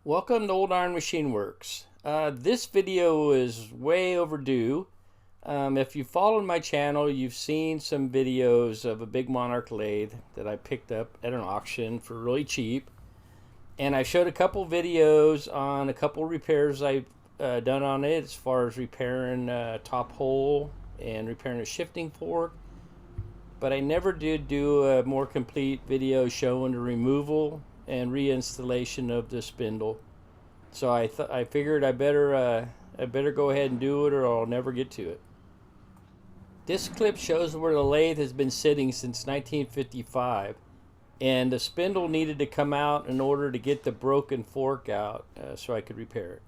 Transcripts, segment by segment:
Welcome to Old Iron Machine Works. This video is way overdue. If you followed my channel, you've seen some videos of a big Monarch lathe that I picked up at an auction for really cheap. And I showed a couple videos on a couple repairs I've done on it, as far as repairing top hole and repairing a shifting fork. But I never did do a more complete video showing the removal and reinstallation of the spindle. So I figured I better go ahead and do it, or I'll never get to it. This clip shows where the lathe has been sitting since 1955, and the spindle needed to come out in order to get the broken fork out so I could repair it.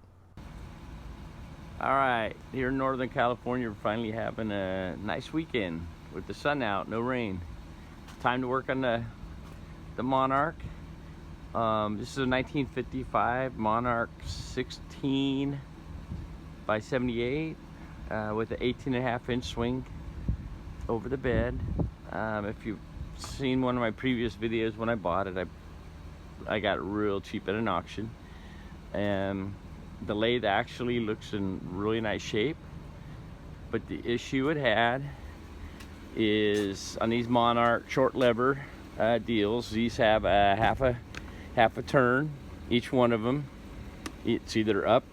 Alright, here in Northern California we're finally having a nice weekend with the sun out, no rain. Time to work on the Monarch. This is a 1955 Monarch 16 by 78 with an 18.5-inch swing over the bed. If you've seen one of my previous videos when I bought it, I got it real cheap at an auction. And the lathe actually looks in really nice shape, but the issue it had is on these Monarch short lever deals, these have a half a turn, each one of them. It's either up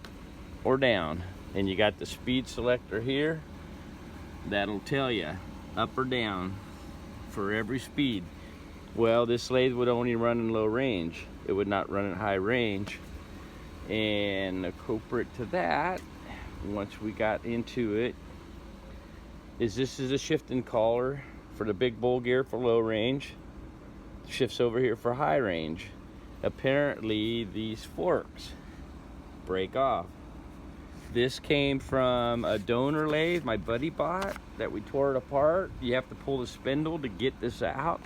or down, and you got the speed selector here that'll tell you up or down for every speed. Well, this lathe would only run in low range, it would not run in high range. And the culprit to that, once we got into it, is this is a shifting collar for the big bull gear for low range, shifts over here for high range. Apparently these forks break off. This came from a donor lathe my buddy bought that we tore it apart. You have to pull the spindle to get this out,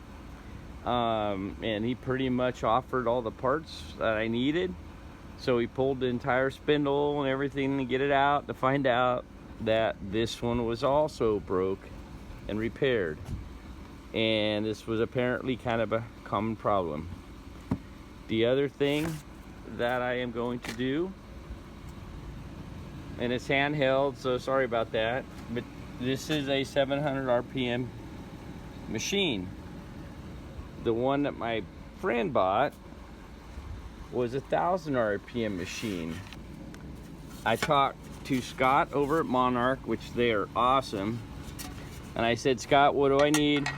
and he pretty much offered all the parts that I needed. So he pulled the entire spindle and everything to get it out, to find out that this one was also broke and repaired. And this was apparently kind of a common problem. The other thing that I am going to do, and it's handheld, so sorry about that, but this is a 700 RPM machine. The one that my friend bought was a 1000 RPM machine. I talked to Scott over at Monarch, which they are awesome, and I said, Scott, what do I need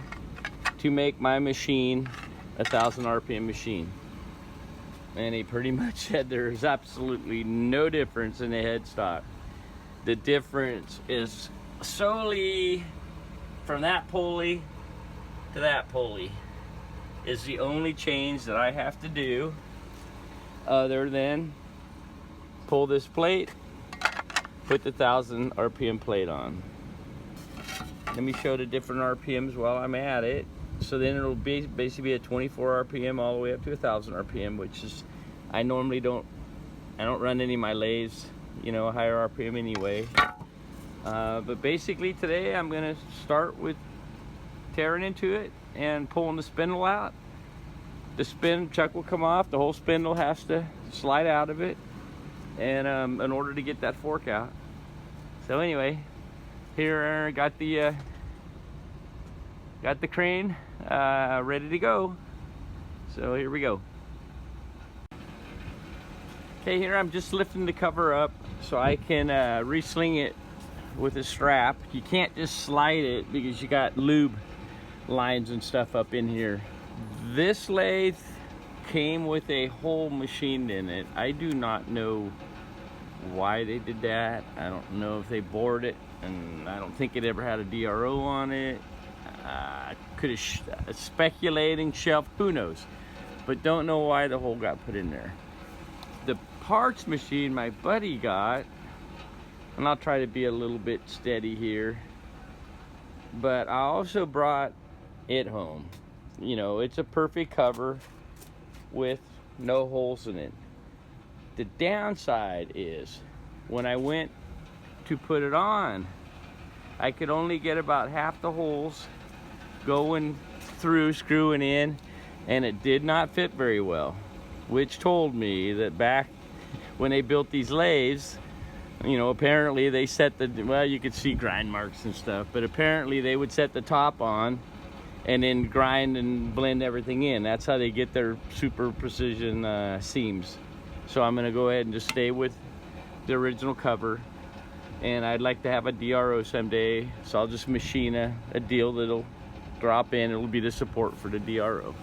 to make my machine a 1000 RPM machine? And he pretty much said there's absolutely no difference in the headstock. The difference is solely from that pulley to that pulley is the only change that I have to do, other than pull this plate, put the 1000 RPM plate on. Let me show the different RPMs while I'm at it. So then it'll be basically be a 24 RPM all the way up to 1000 RPM, which is, I normally don't run any of my lathes, you know, higher RPM anyway. But basically today I'm gonna start with tearing into it and pulling the spindle out. The spin chuck will come off, the whole spindle has to slide out of it, and in order to get that fork out. So anyway, here got the crane ready to go. So here we go. Okay, here I'm just lifting the cover up so I can re-sling it with a strap. You can't just slide it because you got lube lines and stuff up in here. This lathe came with a whole machine in it. I do not know why they did that. I don't know if they bored it, and I don't think it ever had a DRO on it. Could have speculating shelf, who knows, but don't know why the hole got put in there. The parts machine my buddy got, and I'll try to be a little bit steady here, but I also brought it home. You know, it's a perfect cover with no holes in it. The downside is when I went to put it on, I could only get about half the holes going through, screwing in, and it did not fit very well, which told me that back when they built these lathes, you know, apparently they set the, well, you could see grind marks and stuff, but apparently they would set the top on and then grind and blend everything in. That's how they get their super precision seams. So I'm gonna go ahead and just stay with the original cover. And I'd like to have a DRO someday, so I'll just machine a deal that'll drop in. It'll be the support for the DRO.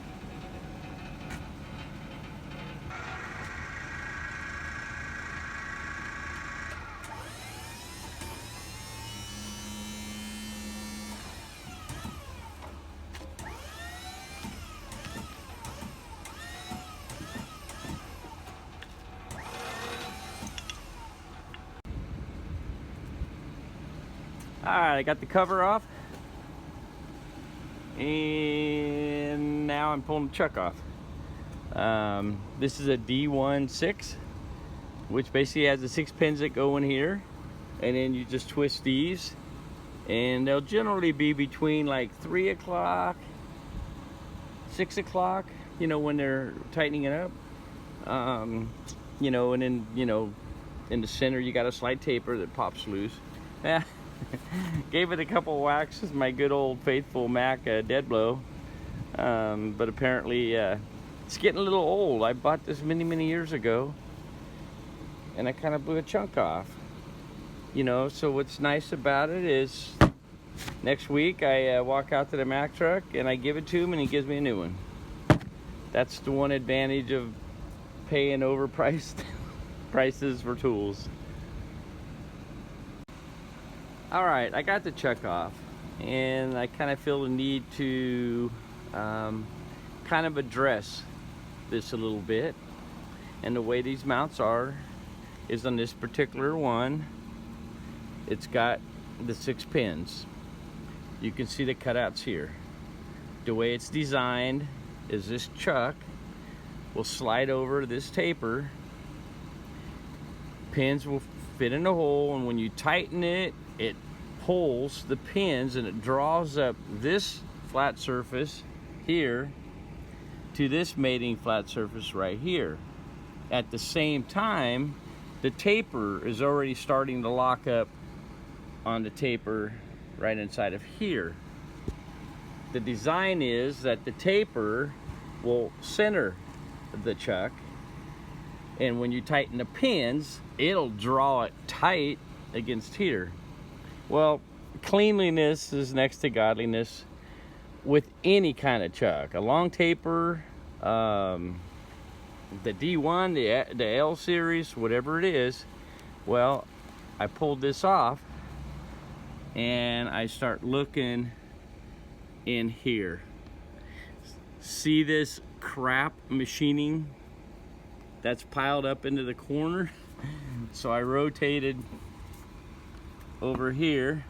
Alright, I got the cover off, and now I'm pulling the chuck off. This is a D16, which basically has the 6 pins that go in here, and then you just twist these, and they'll generally be between like 3 o'clock, 6 o'clock, you know, when they're tightening it up. You know, and then, you know, in the center you got a slide taper that pops loose. Gave it a couple whacks, my good old faithful Mac dead blow, but apparently it's getting a little old. I bought this many years ago, and I kind of blew a chunk off, you know. So what's nice about it is next week I walk out to the Mac truck and I give it to him and he gives me a new one. That's the one advantage of paying overpriced prices for tools. Alright, I got the chuck off, and I kind of feel the need to kind of address this a little bit. And the way these mounts are is on this particular one, it's got the 6 pins. You can see the cutouts here. The way it's designed is this chuck will slide over this taper, pins will fit in the hole, and when you tighten it, it pulls the pins and it draws up this flat surface here to this mating flat surface right here. At the same time, the taper is already starting to lock up on the taper right inside of here. The design is that the taper will center the chuck, and when you tighten the pins, it'll draw it tight against here. Well, cleanliness is next to godliness with any kind of chuck. A long taper, the D1, the L series, whatever it is. Well, I pulled this off and I start looking in here. See this crap machining that's piled up into the corner? So I rotated over here,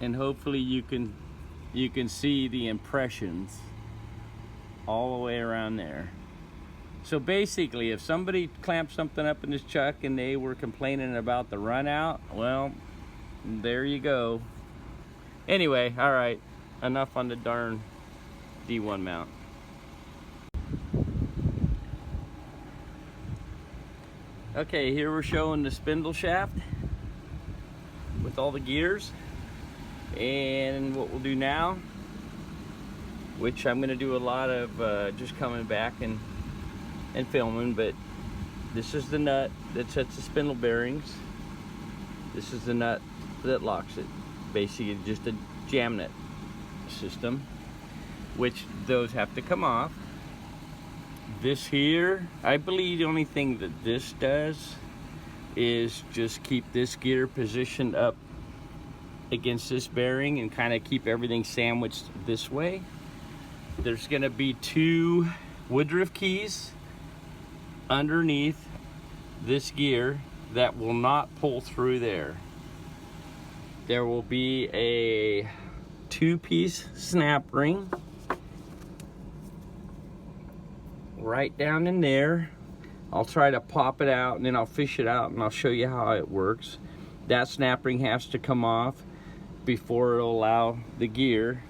and hopefully you can see the impressions all the way around there. So basically, if somebody clamped something up in this chuck and they were complaining about the run out, well, there you go. Anyway, all right, enough on the darn D1 mount. Okay, here we're showing the spindle shaft with all the gears, and what we'll do now, which I'm gonna do a lot of just coming back and filming, but this is the nut that sets the spindle bearings. This is the nut that locks it. Basically just a jam nut system, which those have to come off. This here, I believe the only thing that this does is just keep this gear positioned up against this bearing and kind of keep everything sandwiched this way. There's going to be 2 woodruff keys underneath this gear that will not pull through there. There will be a 2-piece snap ring right down in there. I'll try to pop it out and then I'll fish it out and I'll show you how it works. That snap ring has to come off before it'll allow the gear,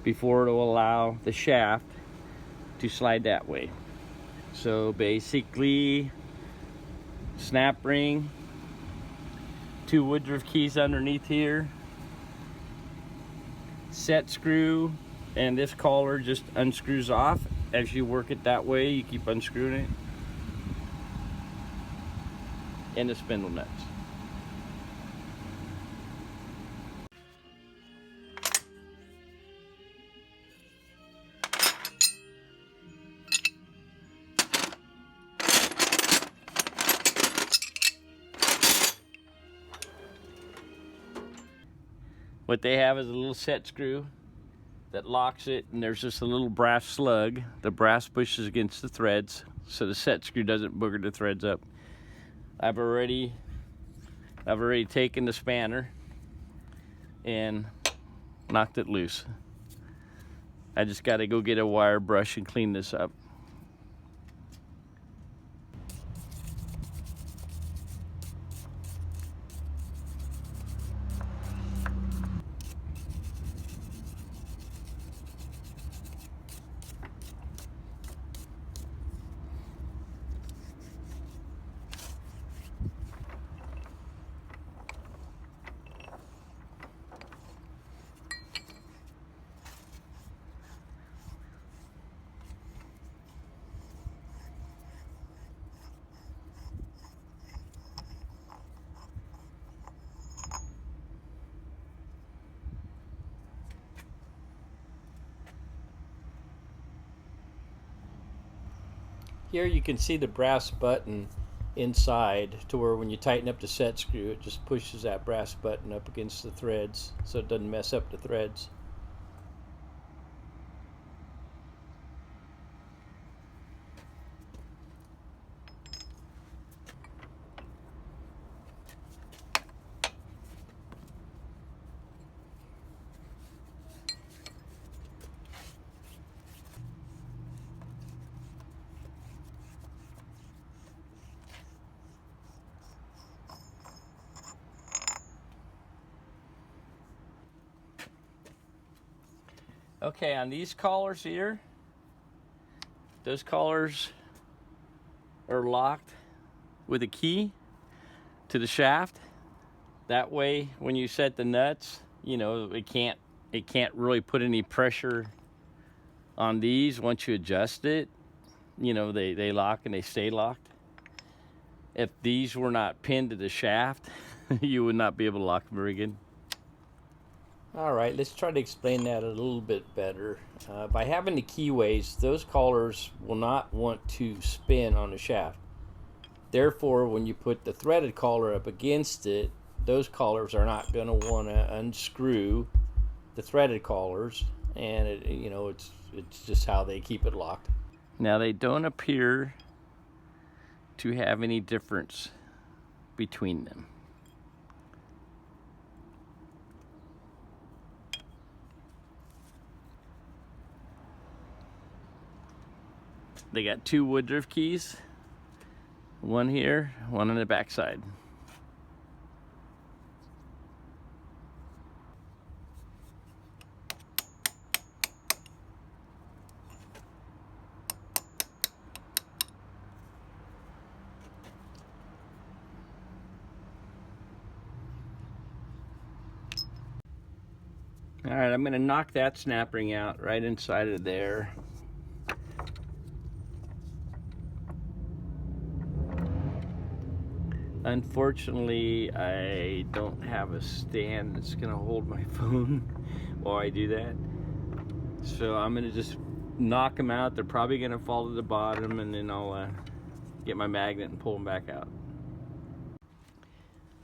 before it'll allow the shaft to slide that way. So basically, snap ring, 2 Woodruff keys underneath here, set screw, and this collar just unscrews off. As you work it that way, you keep unscrewing it, and the spindle nuts. What they have is a little set screw that locks it, and there's just a little brass slug. The brass pushes against the threads so the set screw doesn't booger the threads up. I've already taken the spanner and knocked it loose. I just got to go get a wire brush and clean this up. Here you can see the brass button inside, to where when you tighten up the set screw, it just pushes that brass button up against the threads so it doesn't mess up the threads. Okay, on these collars here, those collars are locked with a key to the shaft. That way, when you set the nuts, you know, it can't really put any pressure on these. Once you adjust it, you know, they lock and they stay locked. If these were not pinned to the shaft, you would not be able to lock them very good. Alright, let's try to explain that a little bit better. By having the keyways, those collars will not want to spin on the shaft. Therefore, when you put the threaded collar up against it, those collars are not going to want to unscrew the threaded collars, and it's just how they keep it locked. Now, they don't appear to have any difference between them. They got 2 Woodruff keys, one here, one on the back side. All right, I'm gonna knock that snap ring out right inside of there. Unfortunately, I don't have a stand that's gonna hold my phone while I do that. So I'm gonna just knock them out. They're probably gonna fall to the bottom, and then I'll get my magnet and pull them back out.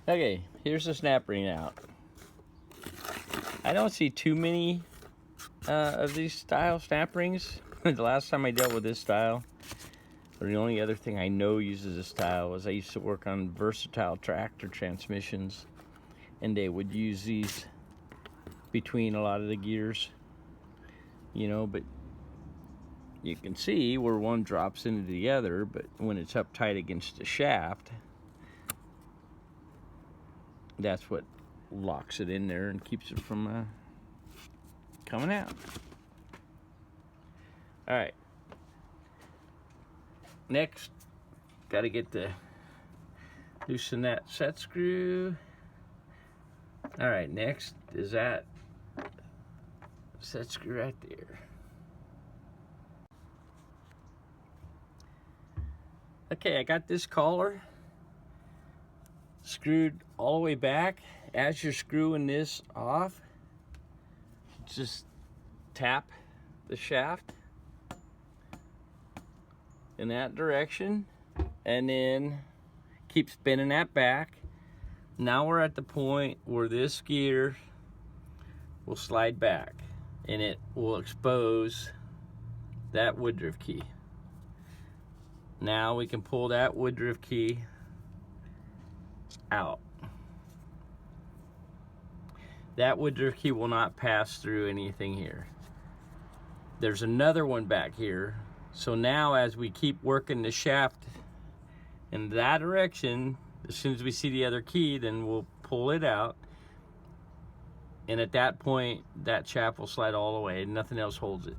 Okay, here's the snap ring out. I don't see too many of these style snap rings. The last time I dealt with this style, or the only other thing I know uses this style, was I used to work on versatile tractor transmissions, and they would use these between a lot of the gears, you know, but you can see where one drops into the other, but when it's up tight against the shaft, that's what locks it in there and keeps it from coming out. All right. next, got to get the loosen that set screw. All right, next is that set screw right there. Okay, I got this collar screwed all the way back. As you're screwing this off, just tap the shaft in that direction and then keep spinning that back. Now we're at the point where this gear will slide back and it will expose that woodruff key. Now we can pull that woodruff key out. That woodruff key will not pass through anything here. There's another one back here. So now as we keep working the shaft in that direction, as soon as we see the other key, then we'll pull it out. And at that point, that shaft will slide all the way. Nothing else holds it.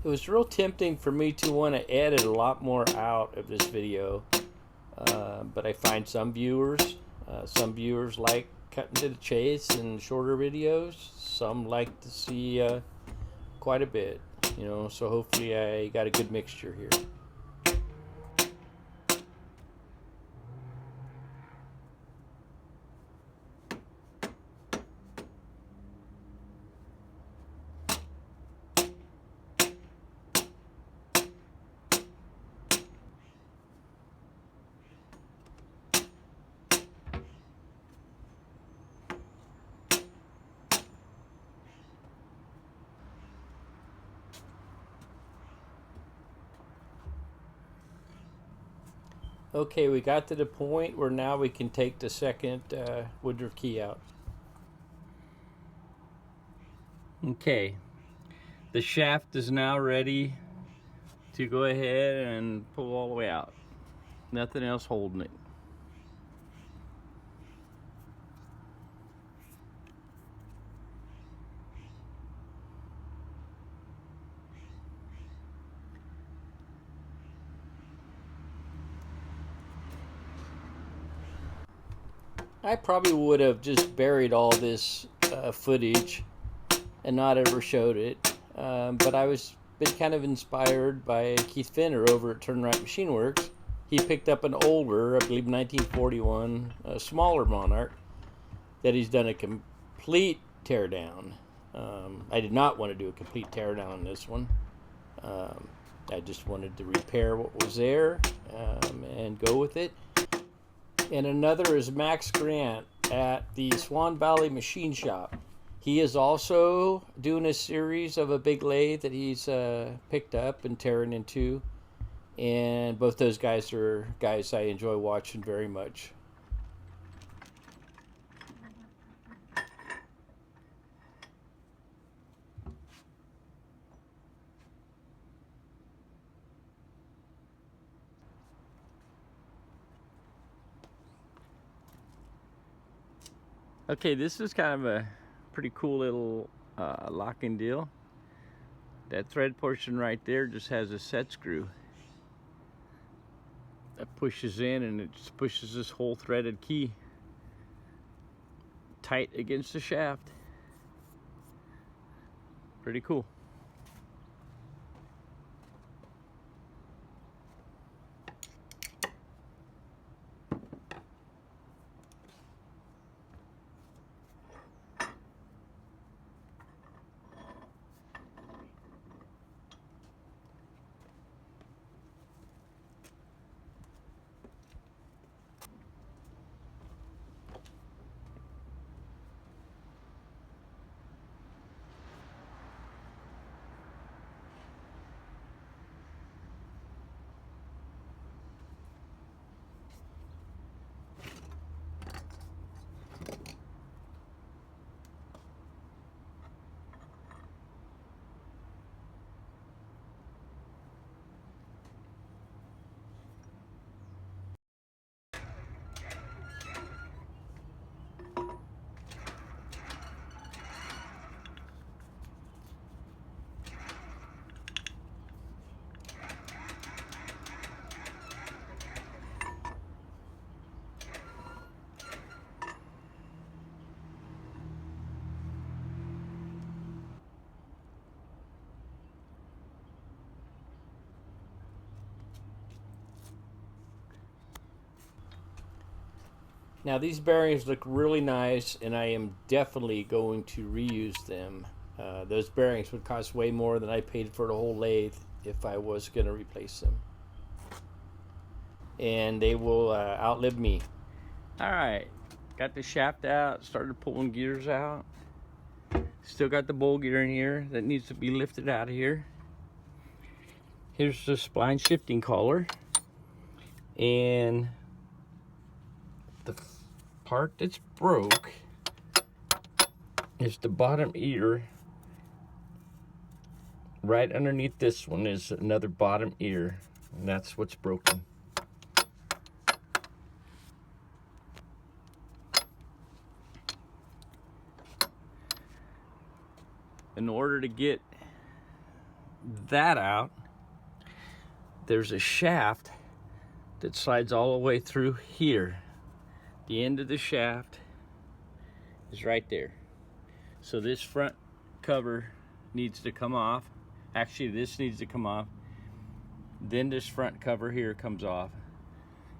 It was real tempting for me to want to edit a lot more out of this video, but I find some viewers like cutting to the chase and shorter videos. Some like to see quite a bit, you know, so hopefully I got a good mixture here. Okay, we got to the point where now we can take the second woodruff key out. Okay, the shaft is now ready to go ahead and pull all the way out. Nothing else holding it. I probably would have just buried all this footage and not ever showed it, but I was been kind of inspired by Keith Finner over at Turn Right Machine Works. He picked up an older, I believe 1941, smaller Monarch that he's done a complete teardown. I did not want to do a complete teardown on this one. I just wanted to repair what was there and go with it. And another is Max Grant at the Swan Valley Machine Shop. He is also doing a series of a big lathe that he's picked up and tearing into. And both those guys are guys I enjoy watching very much. Okay, this is kind of a pretty cool little locking deal. That thread portion right there just has a set screw that pushes in, and it just pushes this whole threaded key tight against the shaft. Pretty cool. Now these bearings look really nice, and I am definitely going to reuse them. Those bearings would cost way more than I paid for the whole lathe if I was going to replace them. And they will outlive me. Alright, got the shaft out, started pulling gears out. Still got the bowl gear in here that needs to be lifted out of here. Here's the spline shifting collar. And the part that's broke is the bottom ear. Right underneath this one is another bottom ear, and that's what's broken. In order to get that out, there's a shaft that slides all the way through here. The end of the shaft is right there. So this front cover needs to come off. Actually, this needs to come off. Then this front cover here comes off.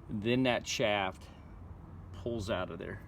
Then that shaft pulls out of there.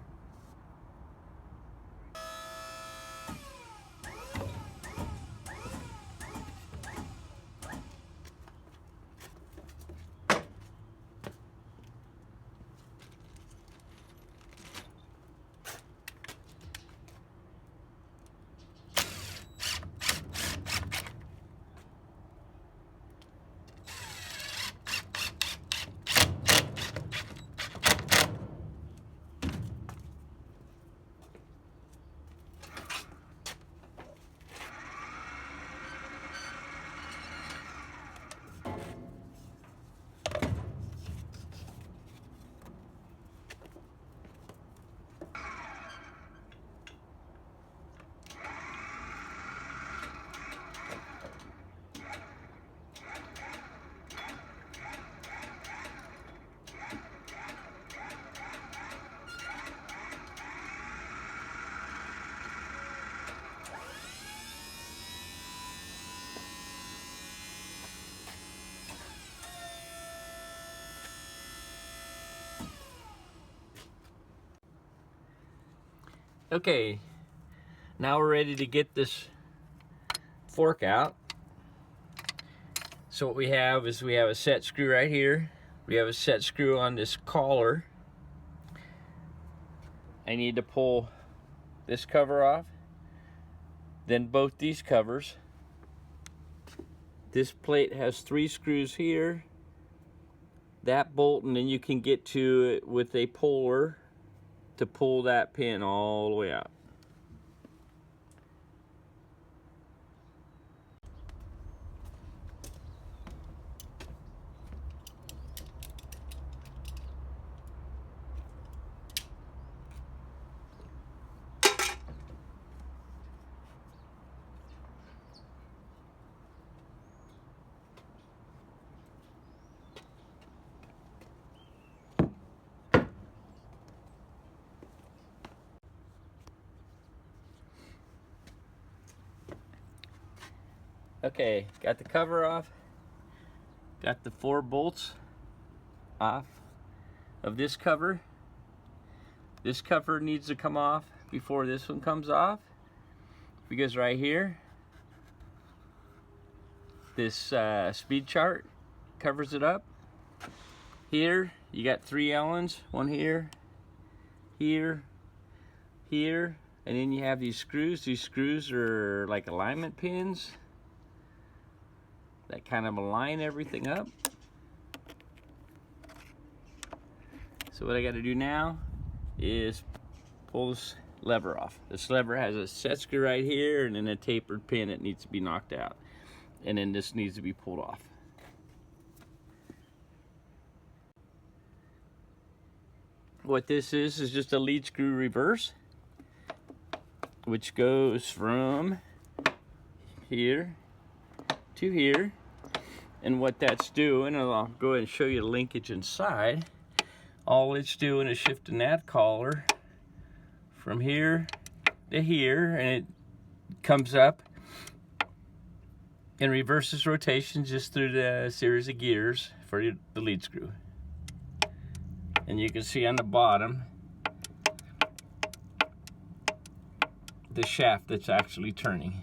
Okay, now we're ready to get this fork out. So what we have is we have a set screw right here. We have a set screw on this collar. I need to pull this cover off, then both these covers. This plate has 3 screws here, that bolt, and then you can get to it with a puller to pull that pin all the way out. Okay, got the cover off, got the 4 bolts off of this cover. This cover needs to come off before this one comes off, because right here, this speed chart covers it up. Here, you got 3 Allens, one here, here, here, and then you have these screws. These screws are like alignment pins that kind of align everything up. So what I got to do now is pull this lever off. This lever has a set screw right here and then a tapered pin that needs to be knocked out. And then this needs to be pulled off. What this is just a lead screw reverse, which goes from here to here. And what that's doing, and I'll go ahead and show you the linkage inside, all it's doing is shifting that collar from here to here, and it comes up and reverses rotation just through the series of gears for the lead screw. And you can see on the bottom, the shaft that's actually turning.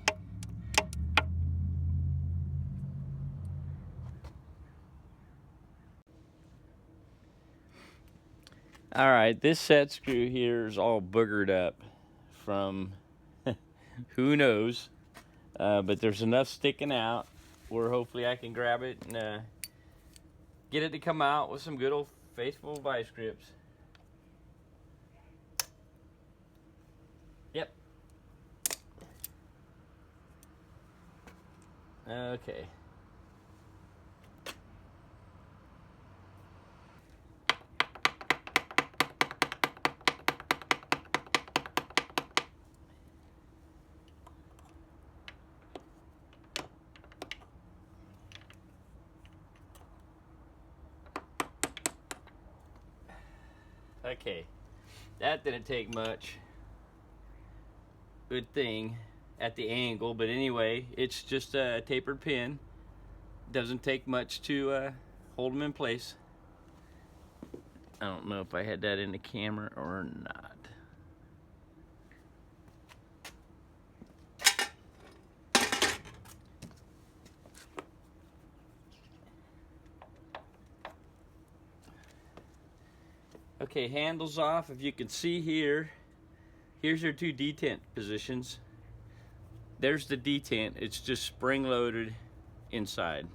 All right, this set screw here is all boogered up from who knows, but there's enough sticking out where hopefully I can grab it and get it to come out with some good old faithful vice grips. Yep. Okay. Okay, that didn't take much. Good thing at the angle, but anyway, it's just a tapered pin. Doesn't take much to hold them in place. I don't know if I had that in the camera or not. Okay, handles off. If you can see here, here's your two detent positions. There's the detent. It's just spring loaded inside.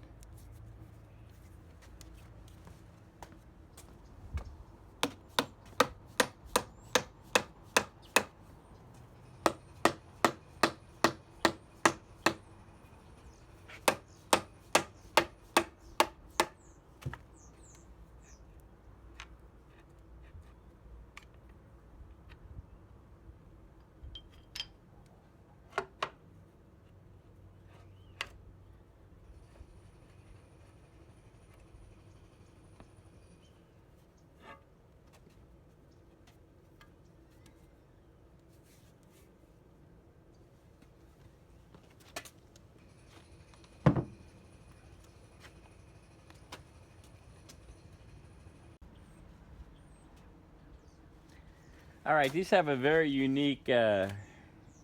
All right, these have a very unique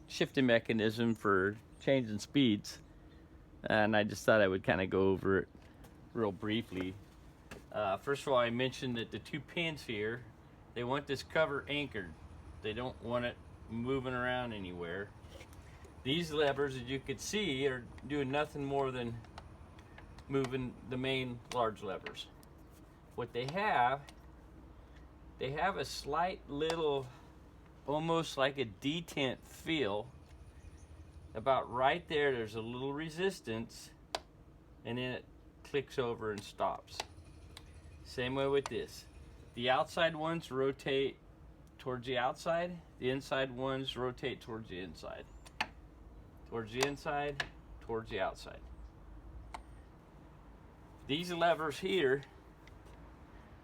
shifting mechanism for changing speeds, and I just thought I would kind of go over it real briefly. First of all, I mentioned that the two pins here, they want this cover anchored. They don't want it moving around anywhere. These levers, as you can see, are doing nothing more than moving the main large levers. What they have a slight little, almost like a detent feel. About right there, there's a little resistance, and then it clicks over and stops. Same way with this. The outside ones rotate towards the outside, the inside ones rotate towards the inside. Towards the inside, towards the outside. These levers here,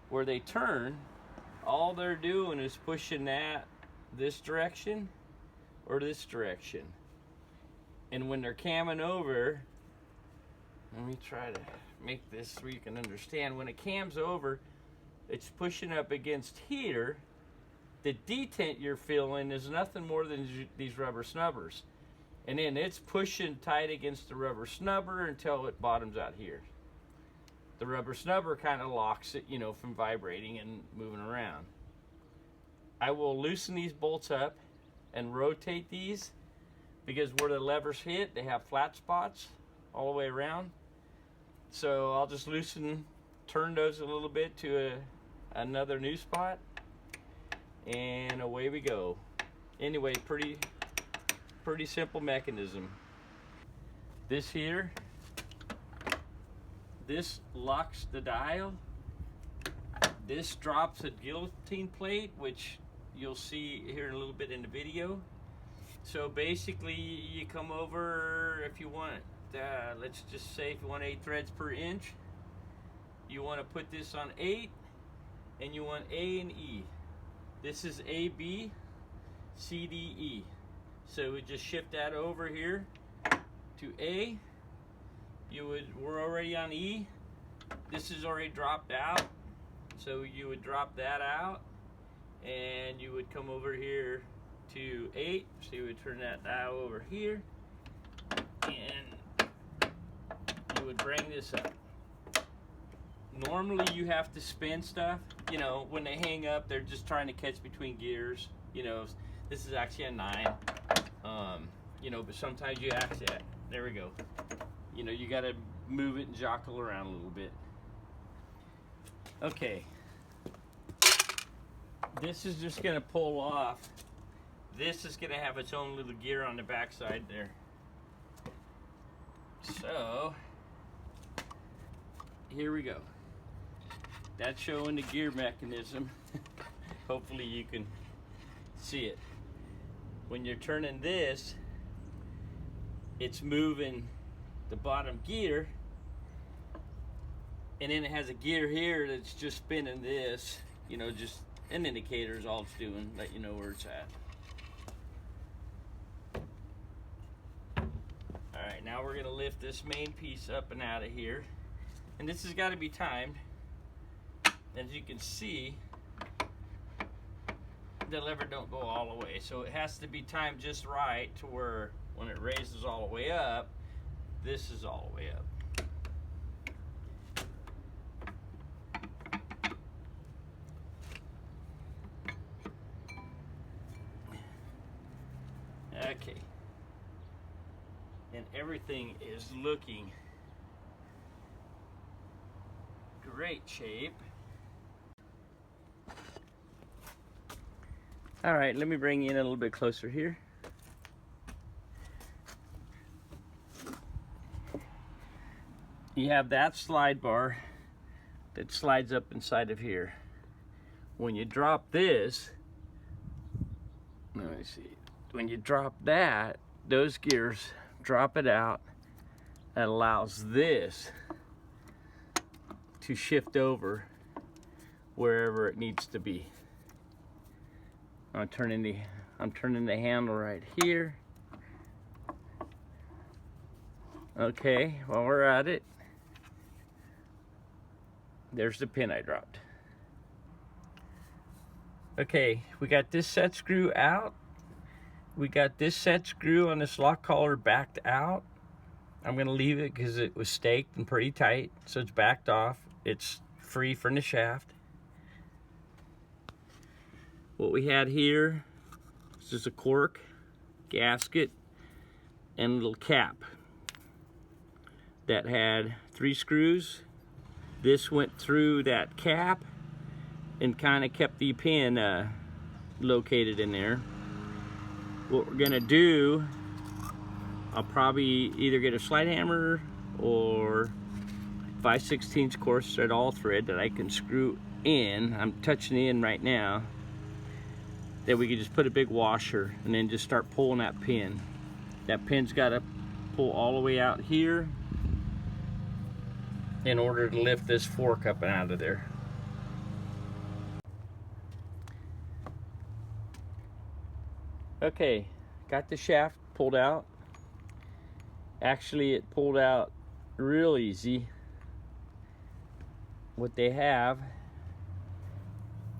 where they turn, all they're doing is pushing that this direction or this direction. And when they're camming over, let me try to make this so you can understand. When it cams over, it's pushing up against here. The detent you're feeling is nothing more than these rubber snubbers. And then it's pushing tight against the rubber snubber until it bottoms out here. The rubber snubber kind of locks it, you know, from vibrating and moving around. I will loosen these bolts up and rotate these, because where the levers hit, they have flat spots all the way around. So I'll just turn those a little bit to another new spot, and away we go. Anyway, pretty simple mechanism. This here, this locks the dial. This drops a guillotine plate, which you'll see here in a little bit in the video. So basically, you come over, if you want, let's just say if you want 8 threads per inch, you want to put this on 8, and you want A and E. This is A, B, C, D, E. So we just shift that over here to A. We're already on E. This is already dropped out. So you would drop that out, and you would come over here to 8. So you would turn that dial over here, and you would bring this up. Normally you have to spin stuff. You know, when they hang up, they're just trying to catch between gears. You know, this is actually a 9. You know, but sometimes you actually, there we go. You know, you gotta move it and jockle around a little bit. Okay. This is just gonna pull off. This is gonna have its own little gear on the back side there. So, here we go. That's showing the gear mechanism. Hopefully you can see it. When you're turning this, it's moving the bottom gear, and then it has a gear here that's just spinning this, you know, just an indicator is all it's doing, let you know where it's at. Alright, now we're gonna lift this main piece up and out of here, and this has got to be timed. As you can see, the lever don't go all the way, so it has to be timed just right to where when it raises all the way up, this is all the way up. Okay, and everything is looking great shape. All right, let me bring you in a little bit closer here. You have that slide bar that slides up inside of here. When you drop this, let me see, when you drop that, those gears drop it out. That allows this to shift over wherever it needs to be. I'm turning the handle right here. Okay, while we're at it, there's the pin I dropped. Okay, we got this set screw out. We got this set screw on this lock collar backed out. I'm gonna leave it because it was staked and pretty tight, so it's backed off. It's free from the shaft. What we had here is just a cork, gasket, and a little cap that had 3 screws. This went through that cap and kind of kept the pin located in there. What we're gonna do, I'll probably either get a slide hammer or 5/16 coarse thread all thread that I can screw in. I'm touching in right now. That we could just put a big washer and then just start pulling that pin. That pin's got to pull all the way out here in order to lift this fork up and out of there. Okay, got the shaft pulled out. Actually, it pulled out real easy. What they have,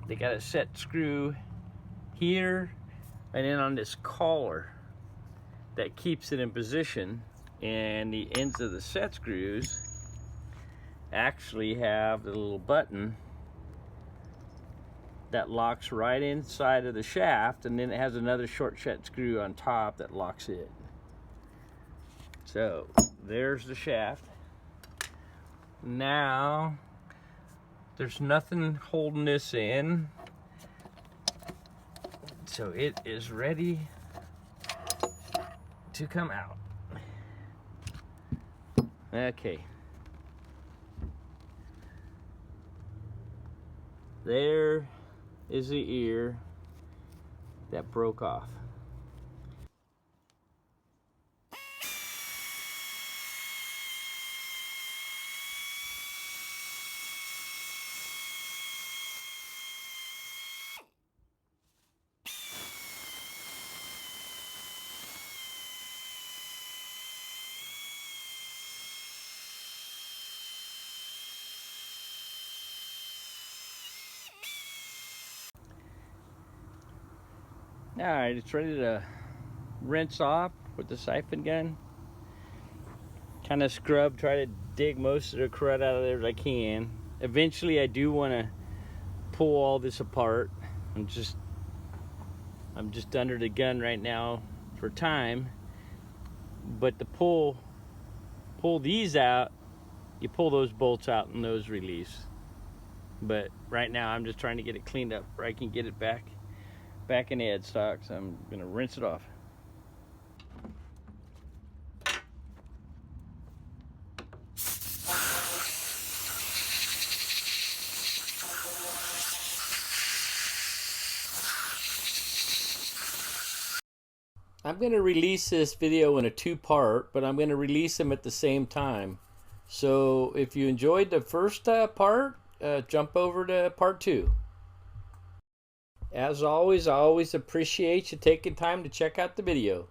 they got a set screw here and then on this collar that keeps it in position, and the ends of the set screws actually have the little button that locks right inside of the shaft, and then it has another short set screw on top that locks it. So there's the shaft. Now there's nothing holding this in, so it is ready to come out. Okay. There is the ear that broke off. Alright, it's ready to rinse off with the siphon gun. Kind of scrub, try to dig most of the crud out of there as I can. Eventually I do want to pull all this apart. I'm just under the gun right now for time. But to pull these out, you pull those bolts out and those release. But right now I'm just trying to get it cleaned up where I can get it back in the headstock. So I'm gonna rinse it off. I'm going to release this video in a two-part, but I'm going to release them at the same time. So if you enjoyed the first part, jump over to part 2. As always, I always appreciate you taking time to check out the video.